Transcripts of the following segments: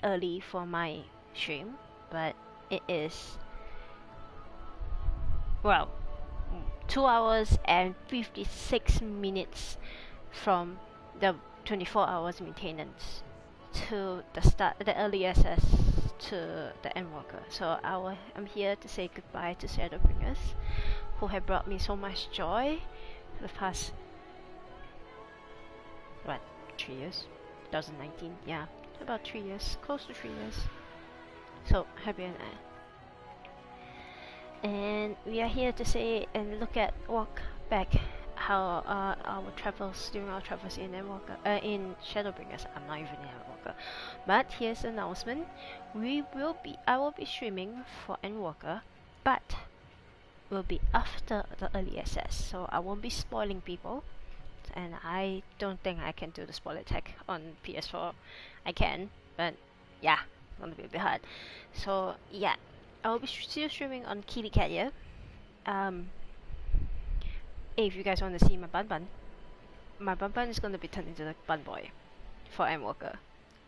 early for my stream, but it is, well, 2 hours and 56 minutes from the 24 hours maintenance to the early access to the Endwalker. So I'm here to say goodbye to Shadowbringers, who have brought me so much joy for the past, what, 3 years? 2019, yeah, about 3 years, close to 3 years. So happy and we are here to say and walk back how our travels during our travels in in Shadowbringers. I'm not even in Endwalker, but here's the announcement: I will be streaming for Endwalker, but will be after the early access, so I won't be spoiling people. And I don't think I can do the spoiler tag on PS4. I can, but yeah, it's gonna be a bit hard. So yeah, I will be still streaming on Kitty Cat here. If you guys want to see my bun is gonna be turned into the bun boy for Endwalker,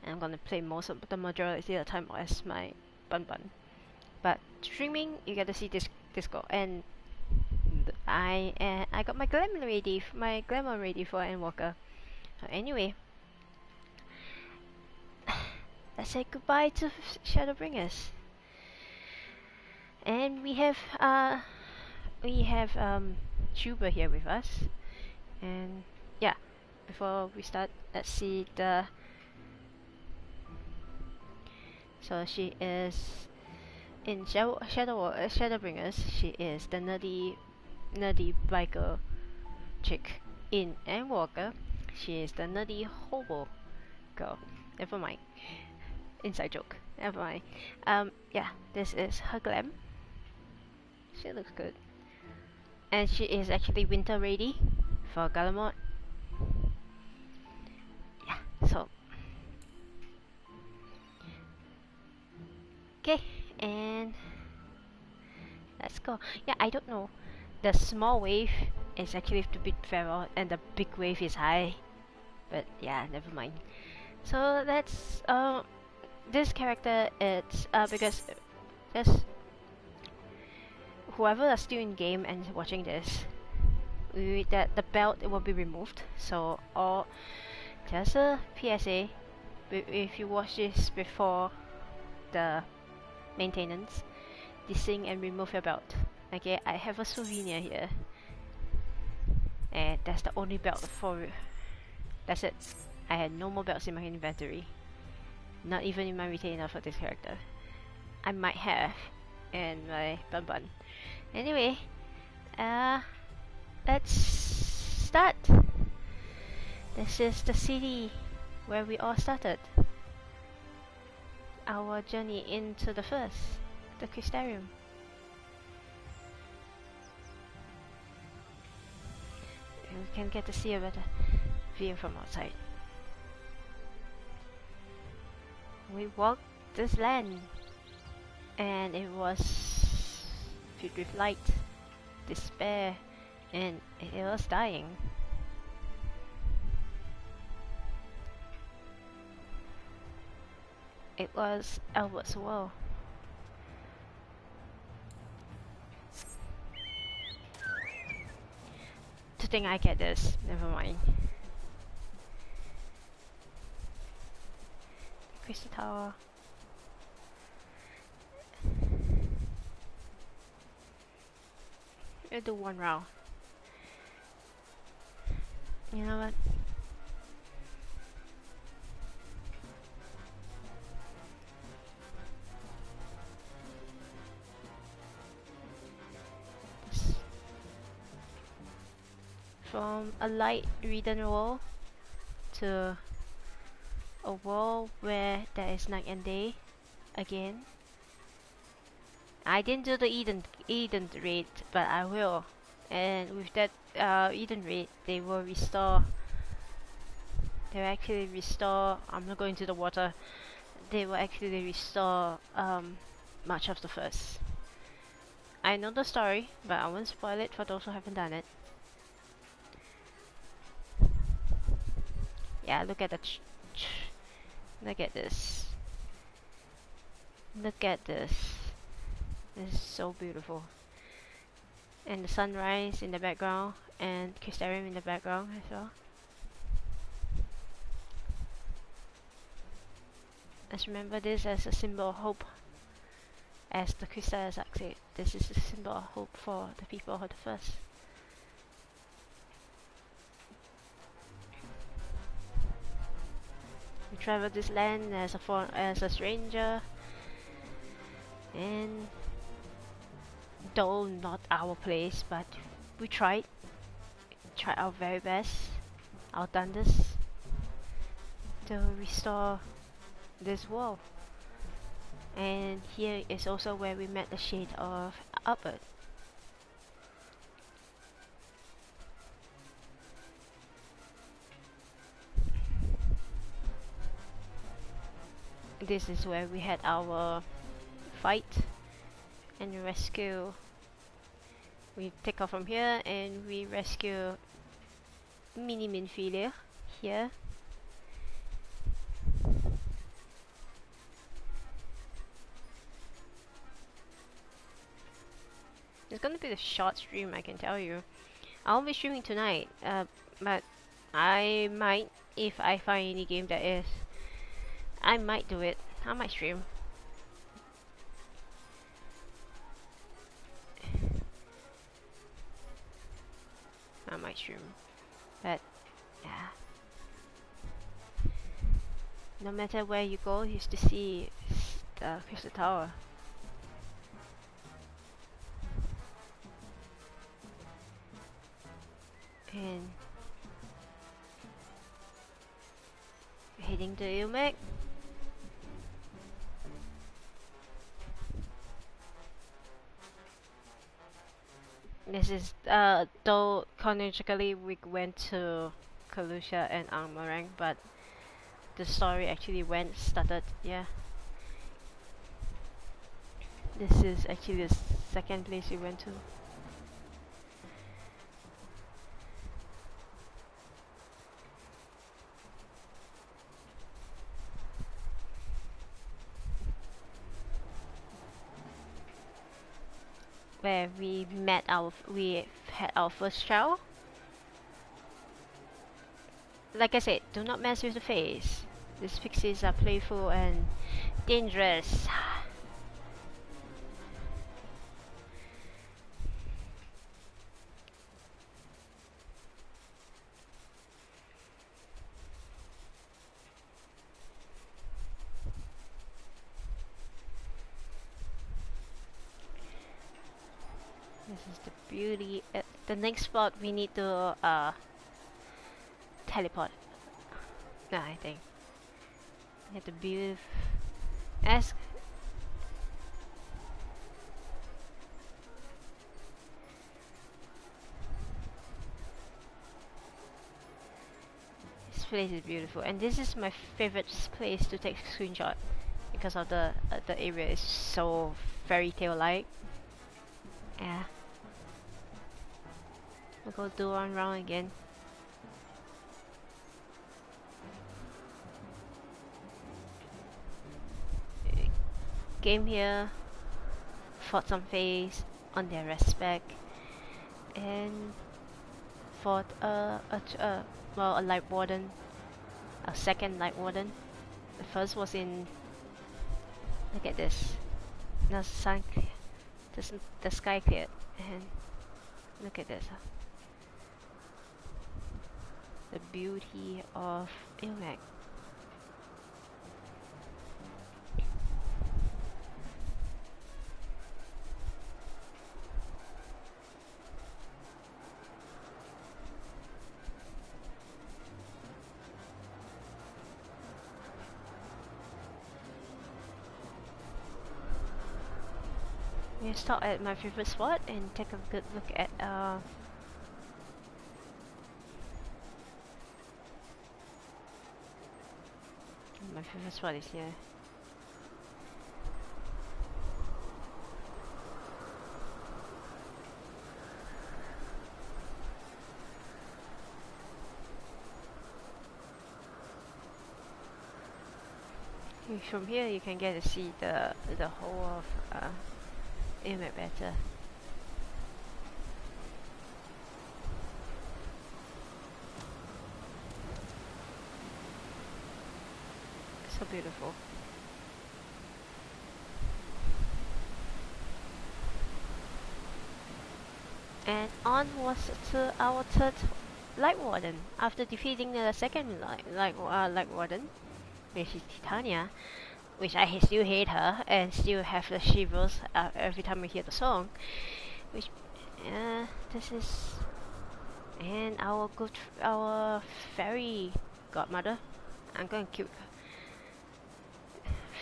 and I'm gonna play the majority of the time as my bun. But streaming, you get to see this girl, and I got my glamour ready for Endwalker. So anyway, let's say goodbye to Shadowbringers. And we have Juba here with us. And yeah, before we start, let's see the. So she is in Shadowbringers. She is the nerdy biker chick. In Endwalker, she is the nerdy hobo girl. Never mind. Inside joke. Never mind. Yeah, this is her glam. She looks good. And she is actually winter ready for Galamort. Yeah, so. Okay, and let's go. Yeah, I don't know. The small wave is actually to beat feral, and the big wave is high. But yeah, never mind. So that's this character. It's because there's whoever is still in game and watching this, that the belt will be removed. So just a PSA: if you watch this before the maintenance, desync and remove your belt. Okay, I have a souvenir here, and that's the only belt for. That's it. I had no more belts in my inventory, not even in my retainer for this character. I might have in my bun. Anyway, let's start. This is the city where we all started our journey into the Crystarium. And we can get to see a better view from outside. We walked this land, and it was filled with light, despair, and it was dying. It was Albert's world. To think I get this, never mind. Crystal Tower. We'll do one round. You know what? From a light reading wall to a world where there is night and day again. I didn't do the Eden raid, but I will. And with that Eden raid, they will restore. They will actually restore. I'm not going to the water. They will actually restore much of the first. I know the story, but I won't spoil it for those who haven't done it. Yeah, look at the Look at this. Look at this. This is so beautiful. And the sunrise in the background, and Crystarium in the background as well. Let's remember this as a symbol of hope. As the Crystarium said, this is a symbol of hope for the people of the first. We travel this land as a stranger, and though not our place, but we tried our very best, our darndest, to restore this world. And here is also where we met the shade of Albert. This is where we had our fight and rescue. We take off from here and we rescue Mini Minfilia here. It's gonna be a short stream, I can tell you. I'll be streaming tonight, but I might, if I find any game that is, I might do it. I might stream. I might stream, but yeah. No matter where you go, you used to see the Crystal Tower. And heading to Ilmek. This is though chronologically we went to Kalusha and Armorang, but the story actually started, yeah. This is actually the second place we went to. Where we had our first child. Like I said, do not mess with the face. These pixies are playful and dangerous. This is the beauty. The next spot we need to teleport. No, I think. We have to build. Ask. This place is beautiful, and this is my favorite place to take a screenshot because of the area is so fairy tale like. Yeah. We'll go do one round again. Came here, fought some face on their respect, and fought a light warden, a second light warden. The first was in. Look at this. The sun, the sky cleared, and look at this. The beauty of Ilmek. We stop at my favorite spot and take a good look at my favorite spot is here. From here you can get to see the whole of Imet better. So beautiful. And on was to our third Light Warden after defeating the second Light Warden, which is Titania, which I still hate her and still have the shivers every time I hear the song. Which this is, and our fairy godmother. I'm going to kill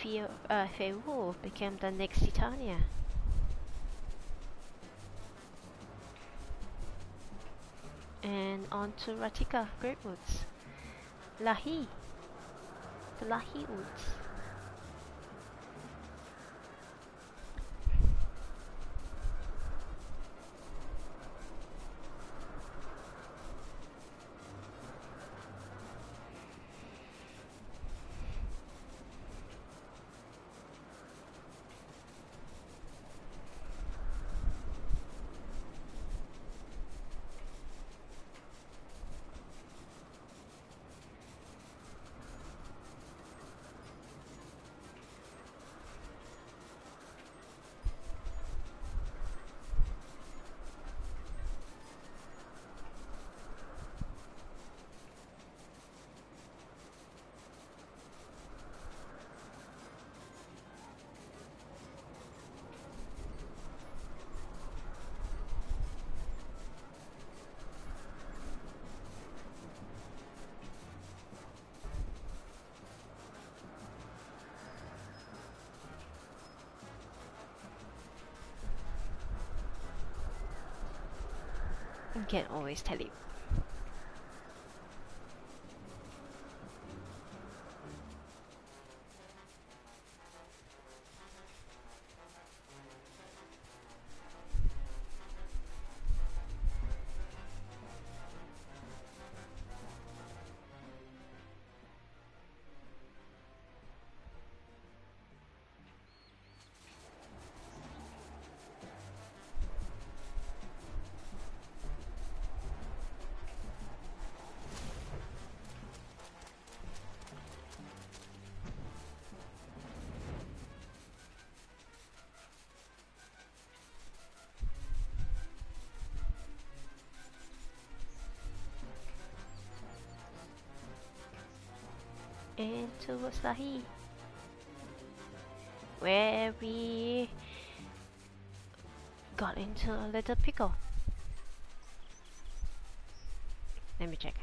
Fei Wu became the next Titania. And on to Ratika Greatwoods. Lahi. The Lahi Woods. You can always tell it. And towards Lahi, where we got into a little pickle. Let me check.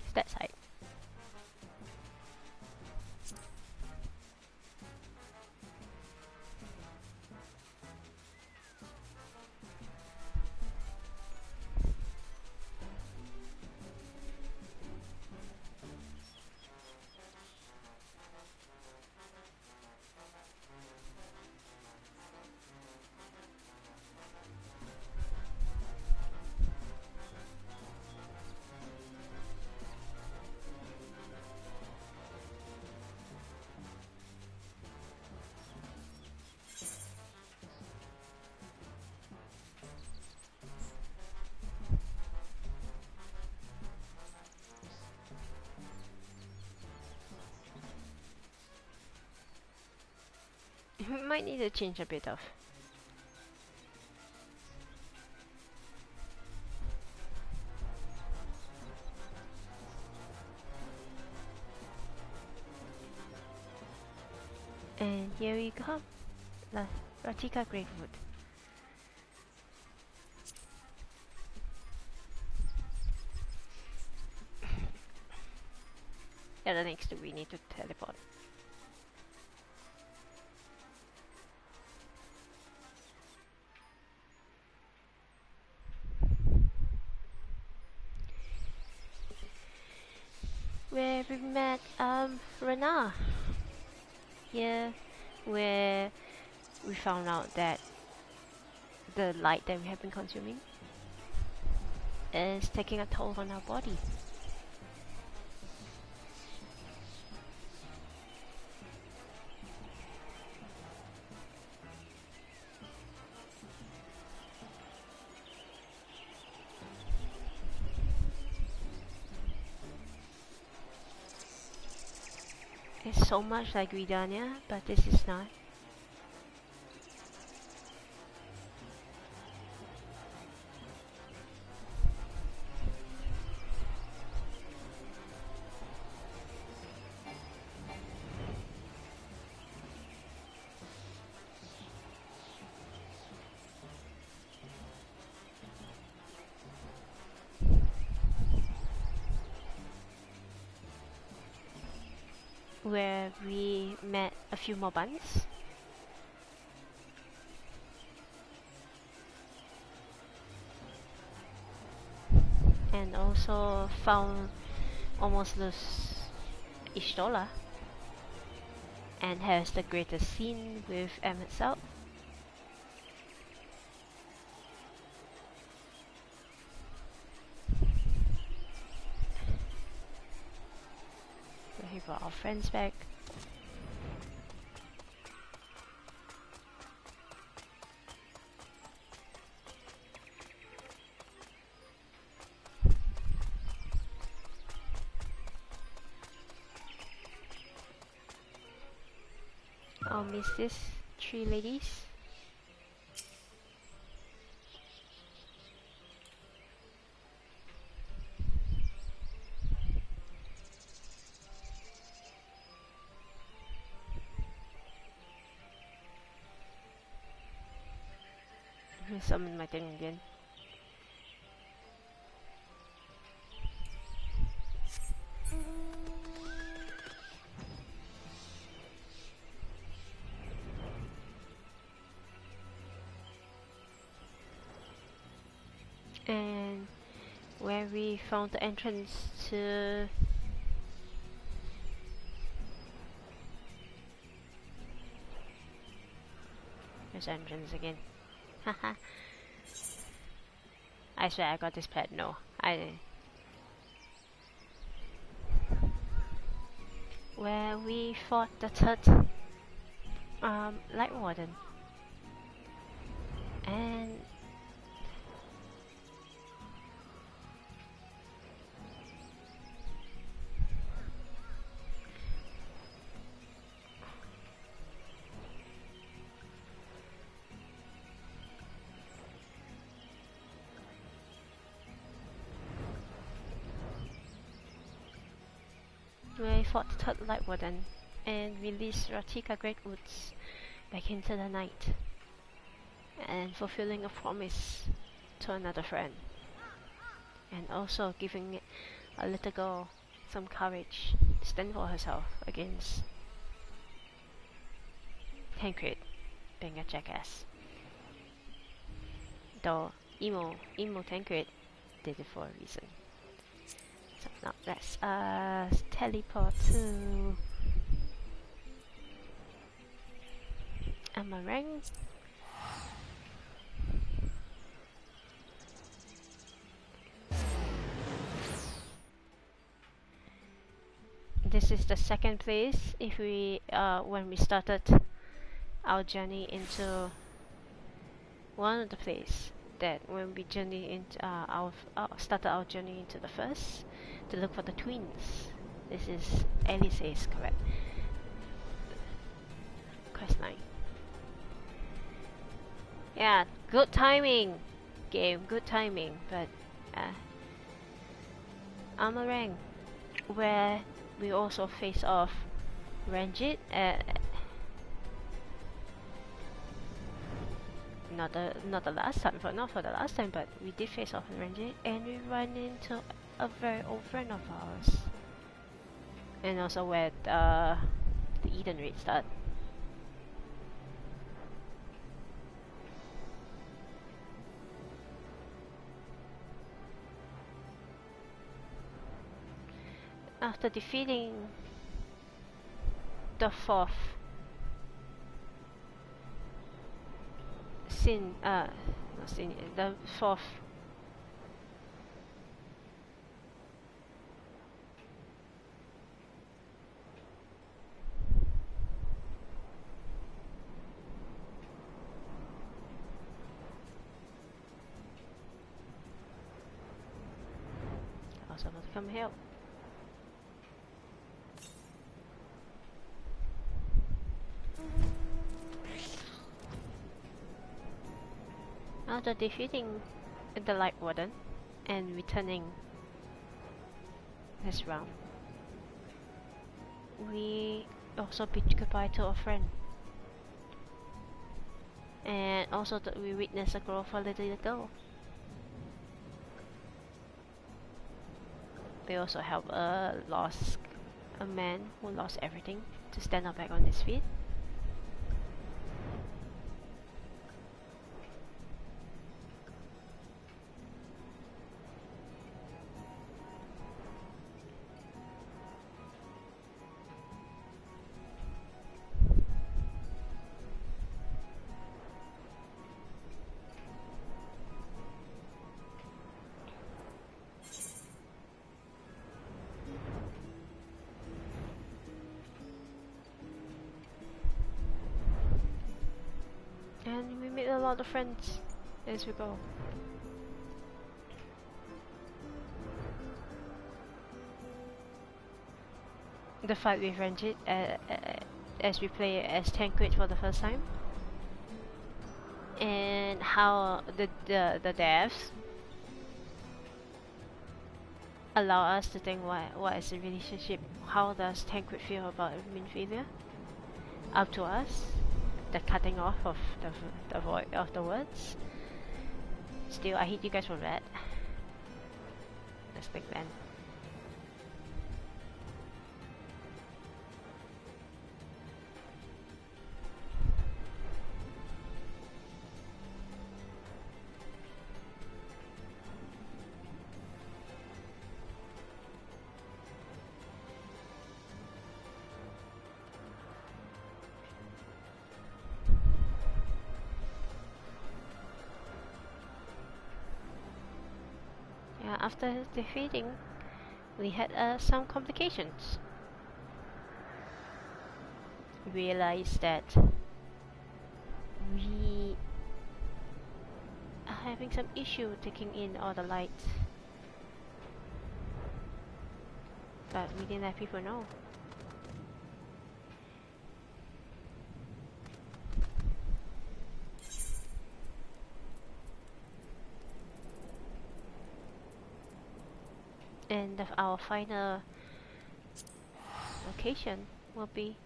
It's that side. Might need to change a bit of. And here we go, Ratika Gravewood. Yeah, the next we need to teleport. Where we met Rena. Here, where we found out that the light that we have been consuming is taking a toll on our body. It's so much like Gridania, but this is not. Where we met a few more buns. And also found almost lose Ishtola. And has the greatest scene with M itself. We got our friends back. I'll miss this 3 ladies. Summon my thing again. And where we found the entrance to there's entrance again. Haha. I swear I got this pet. No, where we fought the third Light Warden. And we fought the third Light Warden and released Ratika Greatwoods back into the night, and fulfilling a promise to another friend, and also giving a little girl some courage to stand for herself against Tancred being a jackass. Though emo Tancred did it for a reason. So now let's teleport to Amarang. This is the second place if we when we started our journey into one of the place that when we journey into started our journey into the first to look for the twins. This is Alice's correct quest line. Yeah, good timing game, good timing, but Amarang, where we also face off Ranjit. Not the last time, not for the last time, but we did face off with Ranjit, and we run into a very old friend of ours, and also where the Eden raid start. After defeating the fourth not sin, the fourth I was about to come help. After defeating the Light Warden and returning this round, we also bid goodbye to a friend. And also we witnessed a growth a little ago. We also help a man who lost everything to stand up back on his feet. And we made a lot of friends as we go. The fight with Ranjit as we play as Tancred for the first time, and how the devs allow us to think what is the relationship, how does Tancred feel about Minfilia, up to us, the cutting off of the void of the words. Still, I hate you guys for that. Let's big Ben. After defeating, we had some complications. We realized that we are having some issue taking in all the light, but we didn't let people know. And our final location will be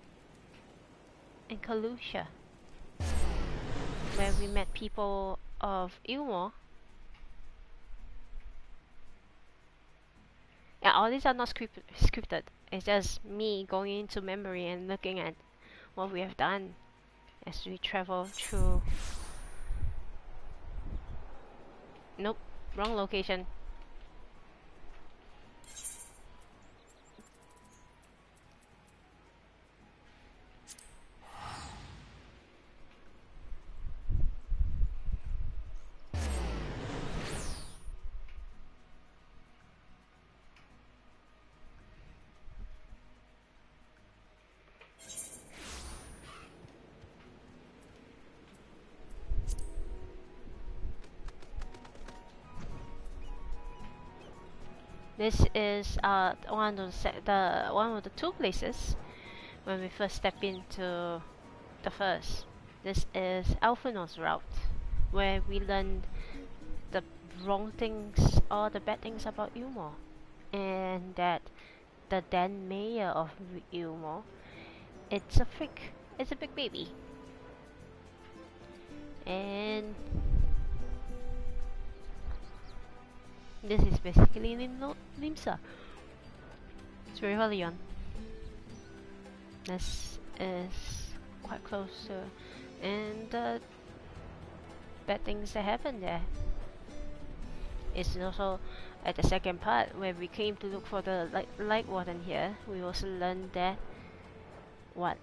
in Kalusha, where we met people of Ilmor. Yeah, all these are not scripted. It's just me going into memory and looking at what we have done as we travel through. Nope, wrong location. This is one of the two places when we first step into the first. This is Alphino's route, where we learn the wrong things or the bad things about Ilmor, and that the then mayor of Ilmor, it's a freak, it's a big baby, and this is basically Limsa. It's very early on. This is quite close to, and the bad things that happen there. It's also at the second part where we came to look for the light warden here. We also learned that what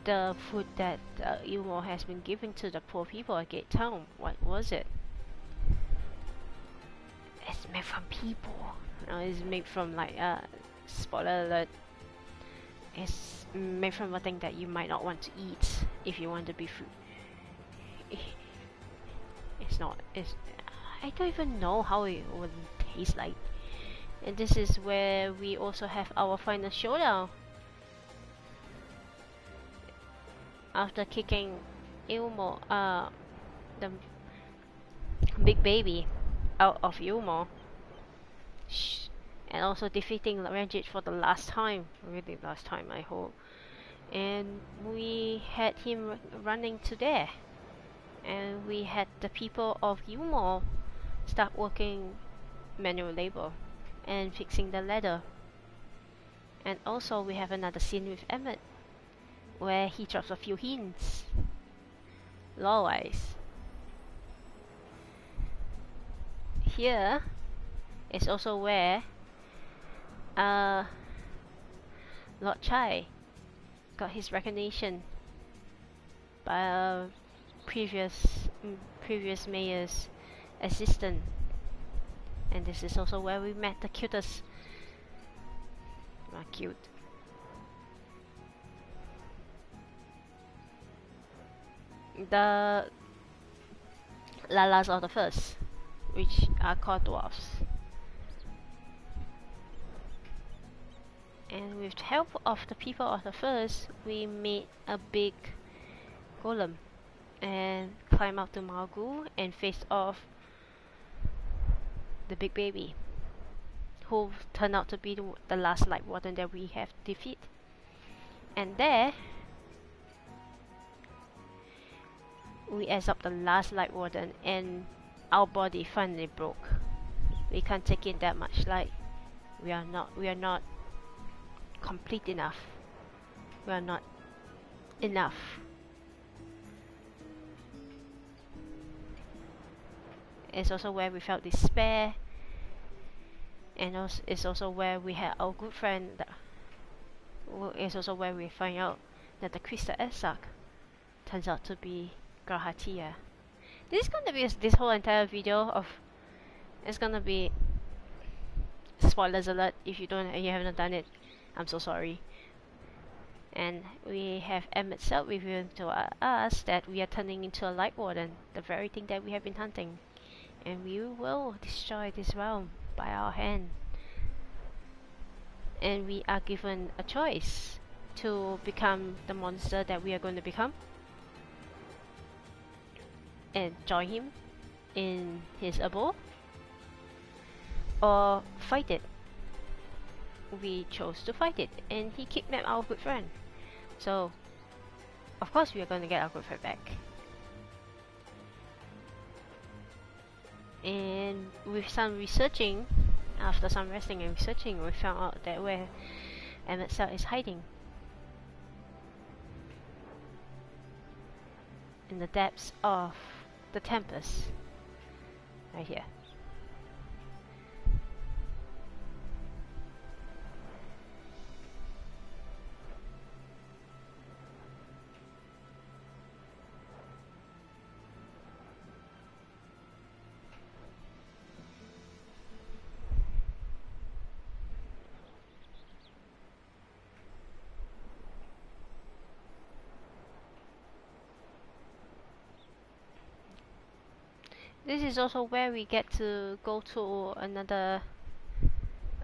the food that Ilmo has been giving to the poor people at Gate Town. What was it? It's made from people. No, it's made from like spoiler alert. It's made from a thing that you might not want to eat if you want to be food. It's not. It's. I don't even know how it would taste like. And this is where we also have our final showdown. After kicking Ilmo, the big baby, out of Ilmo, and also defeating Ranjit for the last time, really last time I hope. And we had him running to there, and we had the people of Ilmo start working manual labor and fixing the ladder. And also we have another scene with Emmett where he drops a few hints lore-wise. Here is also where Lord Chai got his recognition by a previous mayor's assistant. And this is also where we met the cutest, not cute, the Lalas of the First, which are called dwarfs. And with the help of the people of the First, we made a big golem and climb up to Margu and face off the big baby, who turned out to be the last light warden that we have defeat. And there we as up the last light warden, and our body finally broke. We can't take in that much light. We are not complete enough. We are not enough. It's also where we felt despair, and also it's also where we had our good friend. It's also where we find out that the Crystal Esak turns out to be Grahatia. This is gonna be this whole entire video of. It's gonna be spoilers alert if you haven't done it. I'm so sorry. And we have Emmett Self revealing to us that we are turning into a light warden, the very thing that we have been hunting, and we will destroy this realm by our hand. And we are given a choice to become the monster that we are going to become and join him in his abode, or fight it. We chose to fight it, and he kidnapped our good friend. So, of course, we are going to get our good friend back. And with some researching, after some resting and researching, we found out that where Emmett Cell is hiding, in the depths of the Tempest, right here. This is also where we get to go to another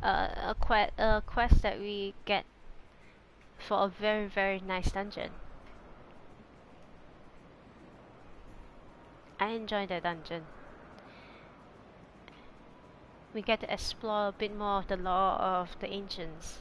a quest that we get for a very, very nice dungeon. I enjoyed that dungeon. We get to explore a bit more of the lore of the ancients.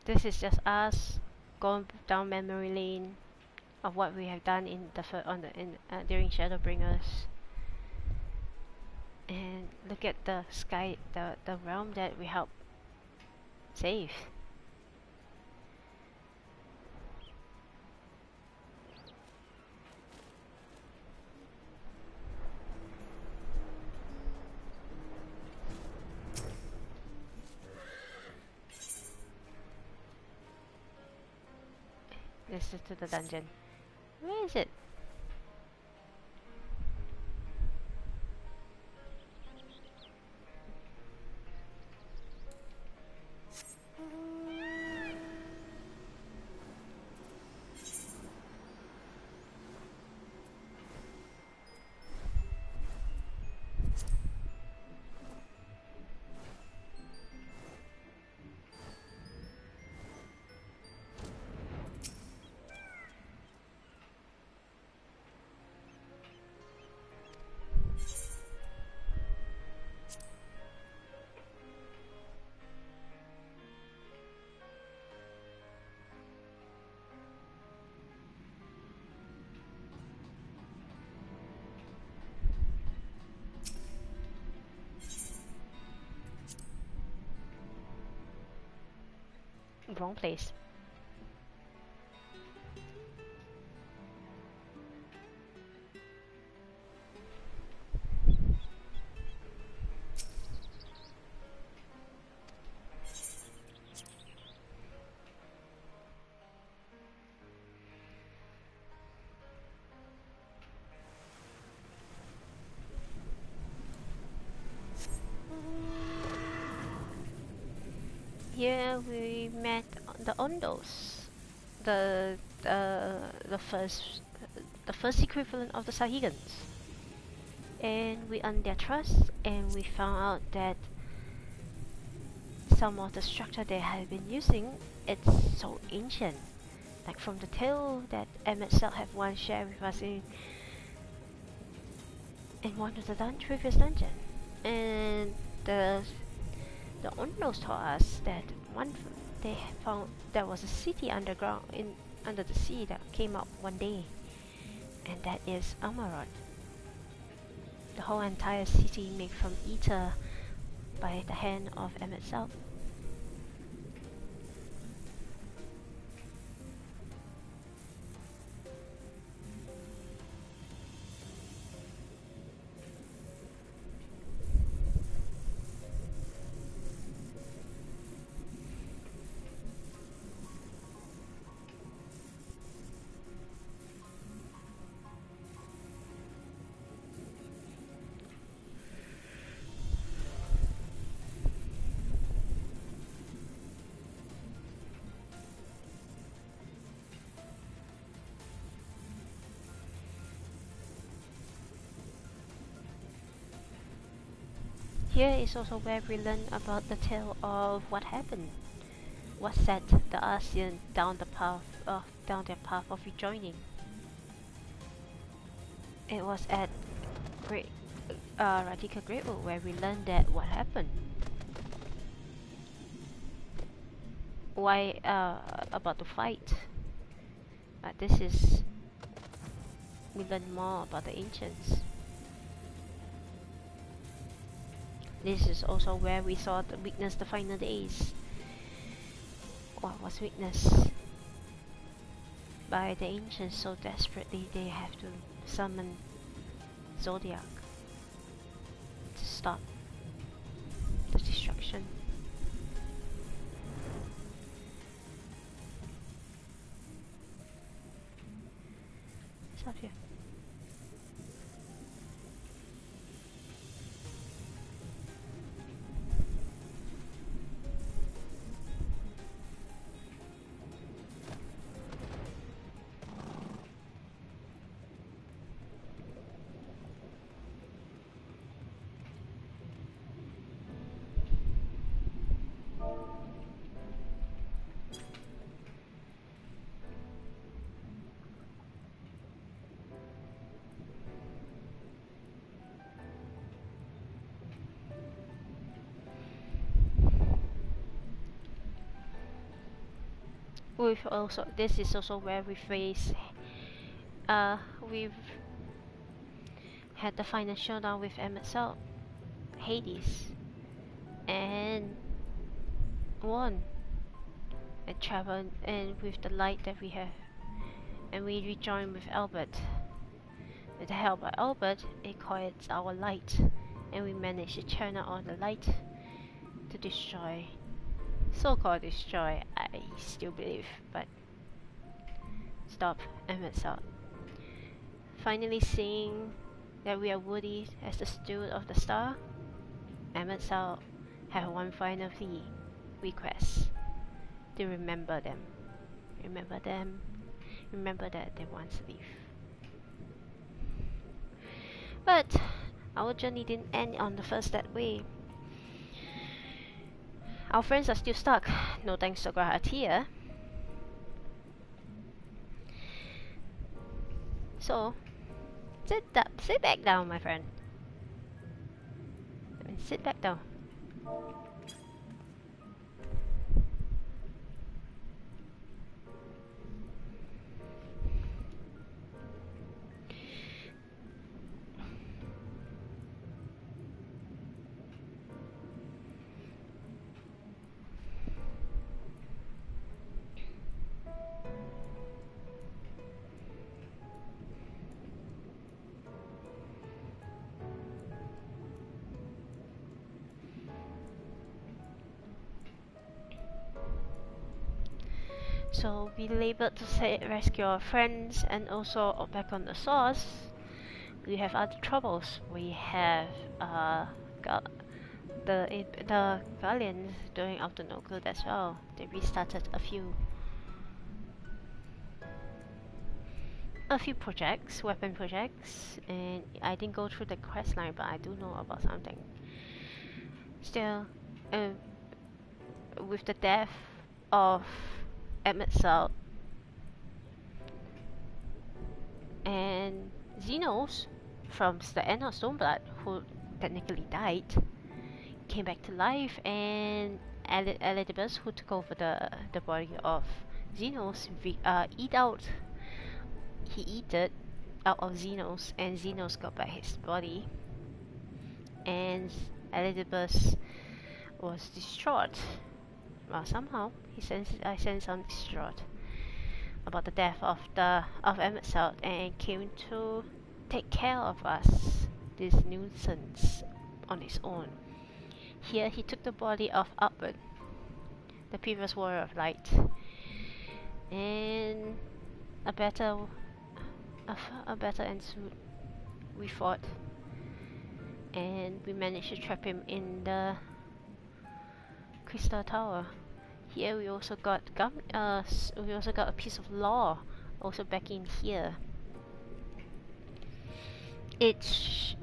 This is just us going down memory lane of what we have done in the during Shadowbringers. And look at the sky, the realm that we helped save. This is to the dungeon. Where is it? Wrong place. Here we met the Ondos, the the first equivalent of the Sahigans, and we earned their trust, and we found out that some of the structure they had been using, it's so ancient, like from the tale that Emmett Cell have once shared with us in one of the previous dungeon, and the Ondos told us that they found there was a city underground under the sea that came up one day, and that is Amarot. The whole entire city made from ether by the hand of M itself. Here is also where we learn about the tale of what happened, what set the Asian down their path of rejoining. It was at Radhika Greatwood where we learned that what happened. Why about the fight? But this is we learn more about the ancients. This is also where we saw the witness the final days. What was witnessed by the ancients so desperately they have to summon Zodiac to stop the destruction. It's up here. we've also, this is also where we face, we've had the final showdown with Emerald Hades, and won and traveled, and with the light that we have, and we rejoin with Albert. With the help of Albert, it quiets our light, and we manage to channel on the light to destroy, so-called destroy, I still believe, but stop Emerald. Finally seeing that we are worthy as the steward of the star, Emerald have one final request: to remember them. Remember them. Remember that they once lived. But our journey didn't end on the first that way. Our friends are still stuck, no thanks to Grahatia. So, sit back down, my friend. Sit back down. So we labeled to say rescue our friends, and also back on the source, we have other troubles. We have got the Guardians doing up to no good as well. They restarted a few projects, weapon projects, and I didn't go through the quest line, but I do know about something. Still, with the death of Emerald and Xenos from the end of Stormblood, who technically died, came back to life, and Elidibus, who took over the body of Xenos, he eat it out of Xenos, and Xenos got back his body, and Elidibus was distraught. Well, somehow I sense I'm distraught about the death of Emerald, and came to take care of us, this nuisance, on his own. Here he took the body of Albert, the previous warrior of light, and a better ensued. We fought, and we managed to trap him in the Crystal Tower. Here we also got a piece of law also back in here. Each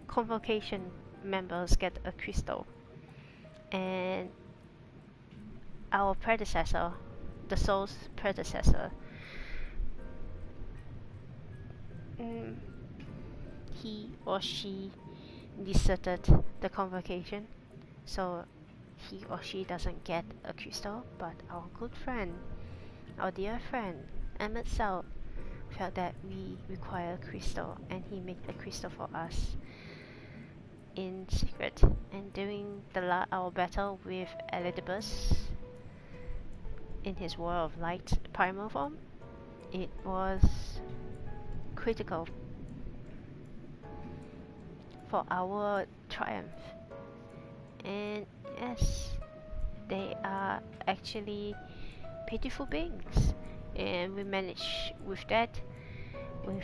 convocation members get a crystal, and our predecessor, the soul's predecessor, he or she deserted the convocation, so he or she doesn't get a crystal, but our good friend, our dear friend, Emerald, felt that we require a crystal, and he made a crystal for us in secret. And during our battle with Elidibus in his War of Light primal form, it was critical for our triumph. And yes, they are actually pitiful beings, and we managed with that. We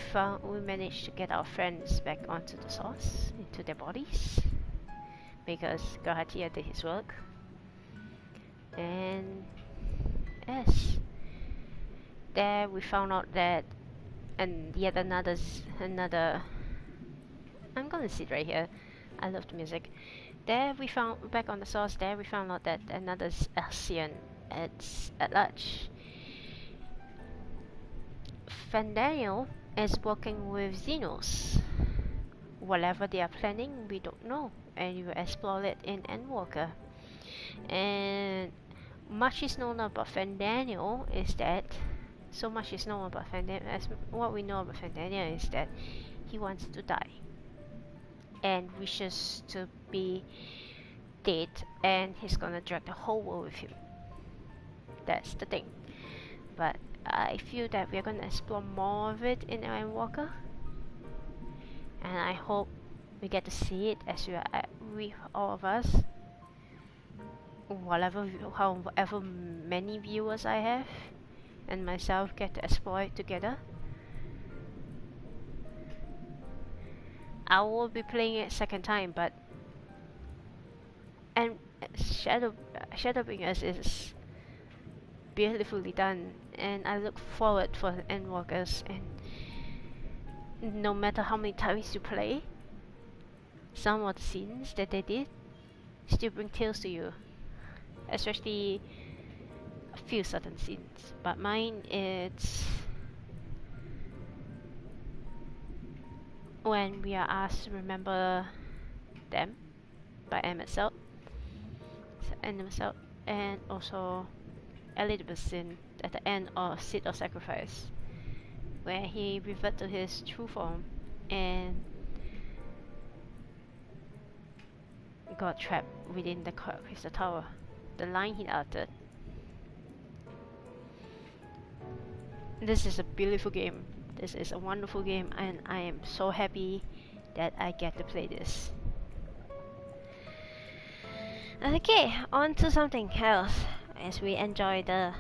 managed to get our friends back onto the source, into their bodies, because Gahatia did his work. And yes, there we found out that, and yet another. I'm gonna sit right here. I love the music. There we found, back on the source, there we found out that another Alcyon at large. Fandaniel is working with Xenos. Whatever they are planning, we don't know, and we will explore it in Endwalker. And much is known about Fandaniel is that so much is known about Fandaniel. As what we know about Fandaniel is that he wants to die and wishes to be dead, and he's gonna drag the whole world with him. That's the thing. But I feel that we're gonna explore more of it in Endwalker, and I hope we get to see it as we all of us, however many viewers I have and myself get to explore it together. I will be playing it second time, but and Shadowbringers is beautifully done, and I look forward for Endwalkers. And no matter how many times you play, some of the scenes that they did still bring tears to you, especially a few certain scenes. But mine, it's when we are asked to remember them by Emerald and also Elizabeth's scene at the end of Seed of Sacrifice, where he reverted to his true form and got trapped within the crystal tower. The line he uttered. This is a beautiful game. This is a wonderful game, and I am so happy that I get to play this. Okay, on to something else as we enjoy the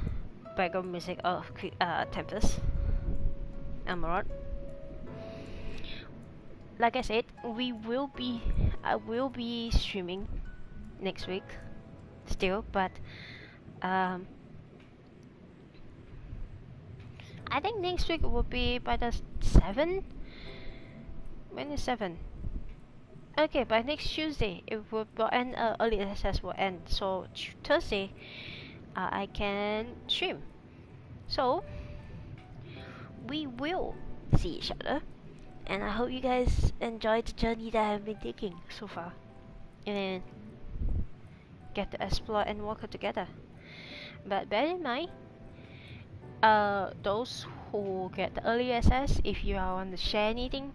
background music of Tempest Emerald. Like I said, I will be streaming next week still, but I think next week will be by the 7th. When is 7? Okay, by next Tuesday it will end. Early access will end, so Thursday I can stream. So we will see each other, and I hope you guys enjoyed the journey that I've been taking so far, and get to explore Endwalker together. But bear in mind, those who get the early access, if you want to share anything,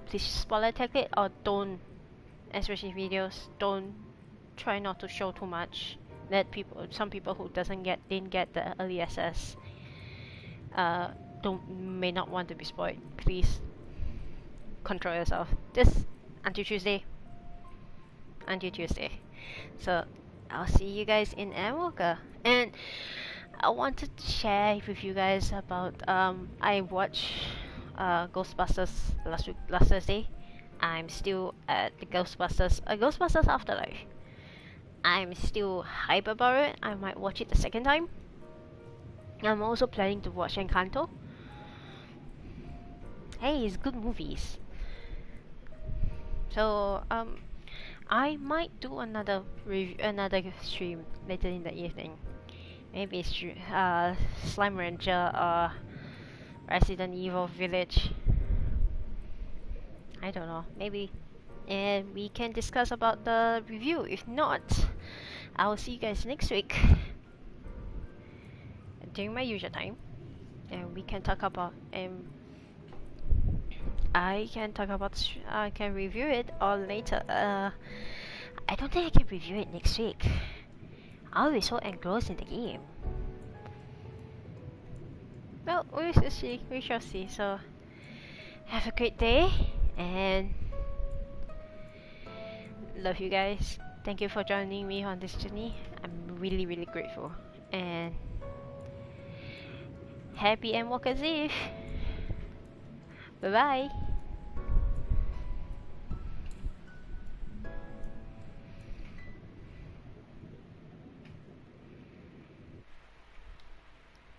please spoiler tag it, or don't, especially videos, don't try not to show too much. Let some people who didn't get the early access may not want to be spoiled. Please control yourself. Just until Tuesday. So I'll see you guys in Endwalker. And I wanted to share with you guys about I watched Ghostbusters last Thursday. I'm still at the Ghostbusters Afterlife. I'm still hype about it. I might watch it the second time. I'm also planning to watch Encanto. Hey, it's good movies. So I might do another stream later in the evening. Maybe Slime Rancher or Resident Evil Village. I don't know. Maybe. And we can discuss about the review. If not, I will see you guys next week during my usual time, and we can talk about I can review it or later. I don't think I can review it next week. I'll be so engrossed in the game. Well, we shall see. So, have a great day, and love you guys. Thank you for joining me on this journey. I'm really, really grateful. And happy Endwalkers Eve. Bye bye.